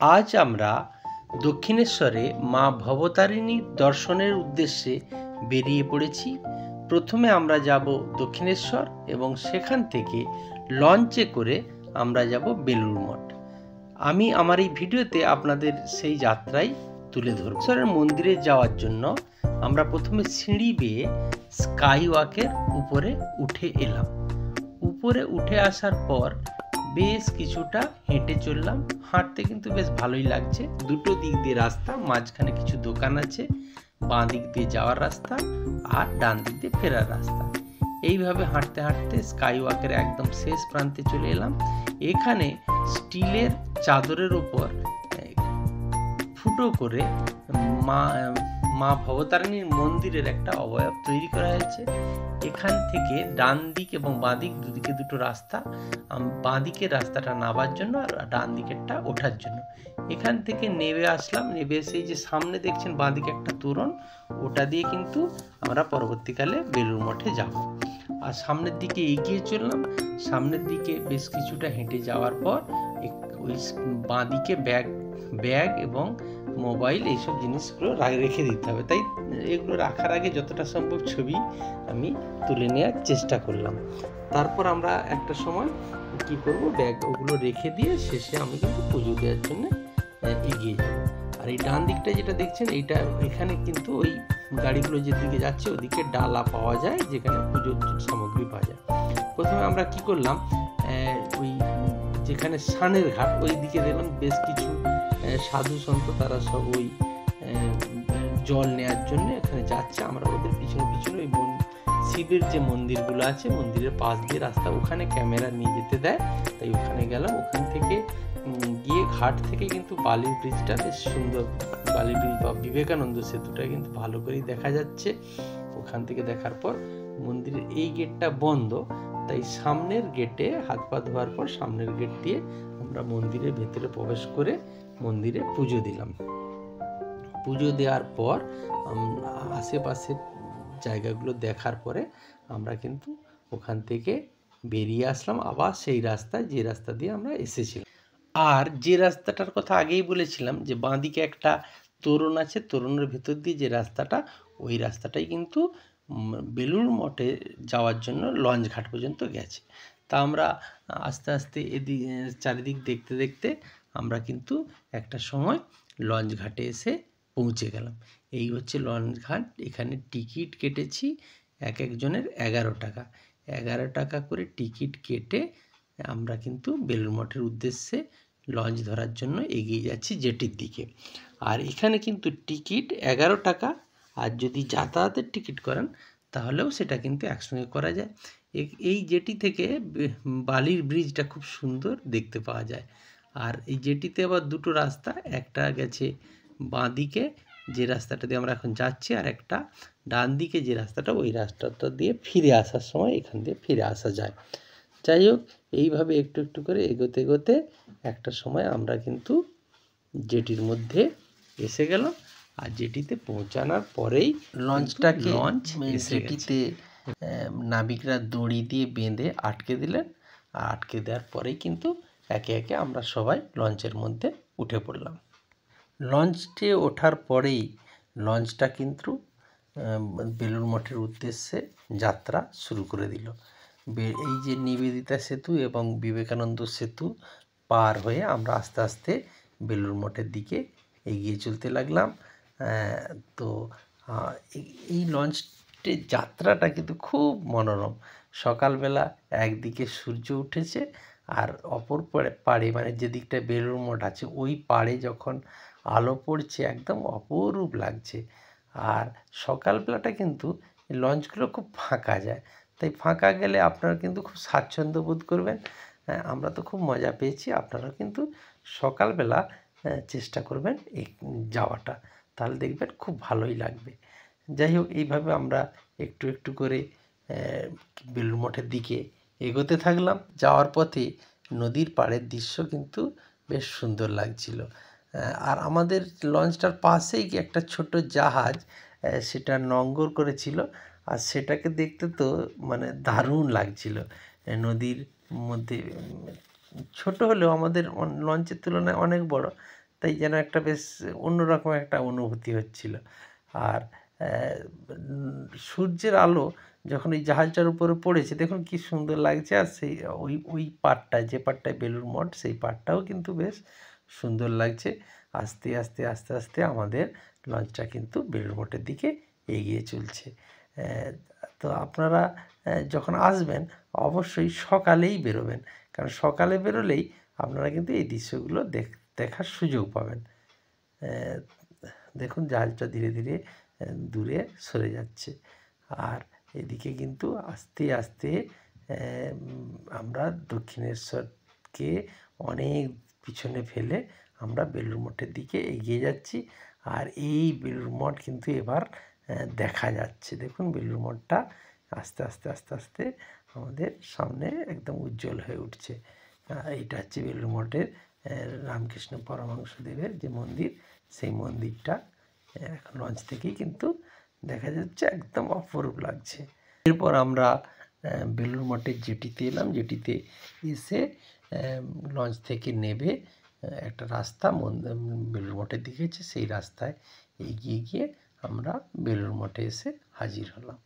আজ আমরা দক্ষিণেশ্বরে মা ভবতারিণীর দর্শনের উদ্দেশ্যে বেরিয়ে পড়েছি। প্রথমে আমরা যাব দক্ষিণেশ্বর এবং সেখান থেকে লঞ্চে করে আমরা যাব বেলুড় মঠ। আমি আমার এই ভিডিওতে আপনাদের সেই যাত্রাই তুলে ধরব। ঈশ্বরের মন্দিরে যাওয়ার জন্য আমরা প্রথমে সিঁড়ি বেয়ে স্কাই ওয়াকের উপরে উঠে এলাম। উপরে উঠে আসার পর বেশ কিছুটা হেঁটে চললাম। হাঁটতে কিন্তু বেশ ভালোই লাগছে। দুটো দিক দিয়ে রাস্তা, মাঝখানে কিছু দোকান আছে, বাঁ দিক দিয়ে যাওয়ার রাস্তা আর ডান দিক দিয়ে ফেরার রাস্তা। এইভাবে হাঁটতে হাঁটতে স্কাই ওয়াকের একদম শেষ প্রান্তে চলে এলাম। এখানে স্টিলের চাদরের উপর ফুটো করে মা ভবতারিণীর মন্দিরের একটা অবয়ব তৈরি করা হয়েছে। এখান থেকে ডান দিক এবং বাঁ দিক দুদিকে দুটো রাস্তা, বাঁ দিকের রাস্তাটা নামার জন্য আর ডান দিকেরটা ওঠার জন্য। এখান থেকে নেমে আসলাম। নেমে এসে যে সামনে দেখছেন বাঁ দিকে একটা তোরণ, ওটা দিয়ে কিন্তু আমরা পরবর্তীকালে বেলুড় মঠে যাব। আর সামনের দিকে এগিয়ে চললাম। সামনের দিকে বেশ কিছুটা হেঁটে যাওয়ার পর ওই বাঁ দিকে ব্যাগ এবং মোবাইল এইসব জিনিসগুলো রেখে দিতে হবে, তাই এগুলো রাখার আগে যতটা সম্ভব ছবি আমি তুলে নেওয়ার চেষ্টা করলাম। তারপর আমরা একটা সময় কি করব, ব্যাগ ওগুলো রেখে দিয়ে শেষে আমি কিন্তু পুজো দেওয়ার জন্য এগিয়ে যাব। আর এই ডান দিকটা যেটা দেখছেন, এখানে কিন্তু ওই গাড়িগুলো যেদিকে যাচ্ছে ওদিকে ডালা পাওয়া যায়, যেখানে পুজোর সামগ্রী পাওয়া যায়। প্রথমে আমরা কি করলাম, ওই যেখানে স্নানের ঘাট ওই দিকে দেখলাম বেশ কিছু সাধু সন্ত, তারা সব ওই জল নেওয়ার জন্য এখানে যাচ্ছে। আমরা ওদের পিছনে পিছনে ওই শিবের যে মন্দিরগুলো আছে, মন্দিরের পাশ দিয়ে রাস্তা, ওখানে ক্যামেরা নিয়ে যেতে দেয়, তাই ওখানে গেলাম। ওখান থেকে গিয়ে ঘাট থেকে কিন্তু বালির ব্রিজটা বেশ সুন্দর, বালির ব্রিজ বা বিবেকানন্দ সেতুটা কিন্তু ভালো করেই দেখা যাচ্ছে। ওখান থেকে দেখার পর মন্দিরের এই গেটটা বন্ধ, তাই সামনের গেটে হাত পা ধোয়ার পর সামনের গেট দিয়ে আমরা মন্দিরের ভেতরে প্রবেশ করে মন্দিরে পুজো দিলাম। পুজো দেওয়ার পর আশেপাশে জায়গাগুলো দেখার পরে আমরা কিন্তু ওখান থেকে বেরিয়ে আসলাম আবার সেই রাস্তায়, যে রাস্তা দিয়ে আমরা এসেছিলাম। আর যে রাস্তাটার কথা আগেই বলেছিলাম যে বাঁদিকে একটা তোরণ আছে, তোরণের ভেতর দিয়ে যে রাস্তাটা, ওই রাস্তাটাই কিন্তু বেলুড় মঠে যাওয়ার জন্য লঞ্চ ঘাট পর্যন্ত গেছে। তা আমরা আস্তে আস্তে চারিদিক দেখতে দেখতে আমরা কিন্তু একটা সময় লঞ্চ ঘাটে এসে পৌঁছে গেলাম। এই হচ্ছে লঞ্চ ঘাট। এখানে টিকিট কেটেছি এক একজনের 11 টাকা। 11 টাকা করে টিকিট কেটে আমরা কিন্তু বেলুড় মঠের উদ্দেশ্যে লঞ্চ ধরার জন্য এগিয়ে যাচ্ছি জেটির দিকে। আর এখানে কিন্তু টিকিট 11 টাকা, আর যদি যাতায়াতের টিকিট করেন তাহলেও সেটা কিন্তু একসঙ্গে করা যায়। এই জেটি থেকে বালির ব্রিজটা খুব সুন্দর দেখতে পাওয়া যায়। আর এই জেটিতে আবার দুটো রাস্তা, একটা গেছে বাঁ দিকে যে রাস্তাটা দিয়ে আমরা এখন যাচ্ছি, আর একটা ডান দিকে যে রাস্তাটা, ওই রাস্তাটা দিয়ে ফিরে আসার সময় এখান দিয়ে ফিরে আসা যায়। যাই হোক, এইভাবে একটু একটু করে এগোতে এগোতে একটা সময় আমরা কিন্তু জেটির মধ্যে এসে গেলাম। আর জেটিতে পৌঁছানোর পরেই লঞ্চ জেটিতে নাবিকরা দড়ি দিয়ে বেঁধে আটকে দিলেন। আর আটকে দেওয়ার পরেই কিন্তু একে একে আমরা সবাই লঞ্চের মধ্যে উঠে পড়লাম। লঞ্চে ওঠার পরেই লঞ্চটা কিন্তু বেলুড় মঠের উদ্দেশ্যে যাত্রা শুরু করে দিল। এই যে নিবেদিতা সেতু এবং বিবেকানন্দ সেতু পার হয়ে আমরা আস্তে আস্তে বেলুড় মঠের দিকে এগিয়ে চলতে লাগলাম। তো এই লঞ্চের যাত্রাটা কিন্তু খুব মনোরম। সকালবেলা একদিকে সূর্য উঠেছে, আর অপর পাড়ে মানে যে দিকটায় বেলুড় মঠ আছে ওই পাড়ে যখন আলো পড়ছে একদম অপরূপ লাগছে। আর সকালবেলাটা কিন্তু লঞ্চগুলো খুব ফাঁকা যায়, তাই ফাঁকা গেলে আপনারা কিন্তু খুব স্বাচ্ছন্দ্য বোধ করবেন। আমরা তো খুব মজা পেয়েছি। আপনারাও কিন্তু সকালবেলা চেষ্টা করবেন এই যাওয়াটা, তাহলে দেখবেন খুব ভালোই লাগবে। যাই হোক, এইভাবে আমরা একটু একটু করে বেলুড় মঠের দিকে এগোতে থাকলাম। যাওয়ার পথে নদীর পাড়ের দৃশ্য কিন্তু বেশ সুন্দর লাগছিল। আর আমাদের লঞ্চটার পাশেই একটা ছোট জাহাজ, সেটা নোঙর করেছিল, আর সেটাকে দেখতে তো মানে দারুণ লাগছিল। নদীর মধ্যে ছোট হলেও আমাদের লঞ্চের তুলনায় অনেক বড়, তাই যেন একটা বেশ অন্যরকম একটা অনুভূতি হচ্ছিল। আর সূর্যের আলো যখন এই জাহাজটার উপরে পড়েছে দেখুন কি সুন্দর লাগছে। আর সেই ওই পাড়টায়, যে পাড়টায় বেলুড় মঠ, সেই পাড়টাও কিন্তু বেশ সুন্দর লাগছে। আস্তে আস্তে আস্তে আস্তে আমাদের লঞ্চটা কিন্তু বেলুড় মঠের দিকে এগিয়ে চলছে। তো আপনারা যখন আসবেন অবশ্যই সকালেই বেরোবেন, কারণ সকালে বেরোলেই আপনারা কিন্তু এই দৃশ্যগুলো দেখার সুযোগ পাবেন। দেখুন জাহাজটা ধীরে ধীরে দূরে সরে যাচ্ছে। আর এদিকে কিন্তু আস্তে আস্তে আমরা দক্ষিণেশ্বরকে অনেক পিছনে ফেলে আমরা বেলুড় মঠের দিকে এগিয়ে যাচ্ছি। আর এই বেলুড় মঠ কিন্তু এবার দেখা যাচ্ছে। দেখুন বেলুড় মঠটা আস্তে আস্তে আস্তে আস্তে আমাদের সামনে একদম উজ্জ্বল হয়ে উঠছে। এইটা হচ্ছে বেলুড় মঠের রামকৃষ্ণ পরমহংসদেবের যে মন্দির, সেই মন্দিরটা এখন লঞ্চ থেকেই কিন্তু দেখা যাচ্ছে, একদম অপরূপ লাগছে। এরপর আমরা বেলুড় মঠের জেটিতে এলাম। জেটিতে এসে লঞ্চ থেকে নেমে একটা রাস্তা বেলুড় মঠের দিকে আছে, সেই রাস্তায় এগিয়ে গিয়ে আমরা বেলুড় মঠে এসে হাজির হলাম।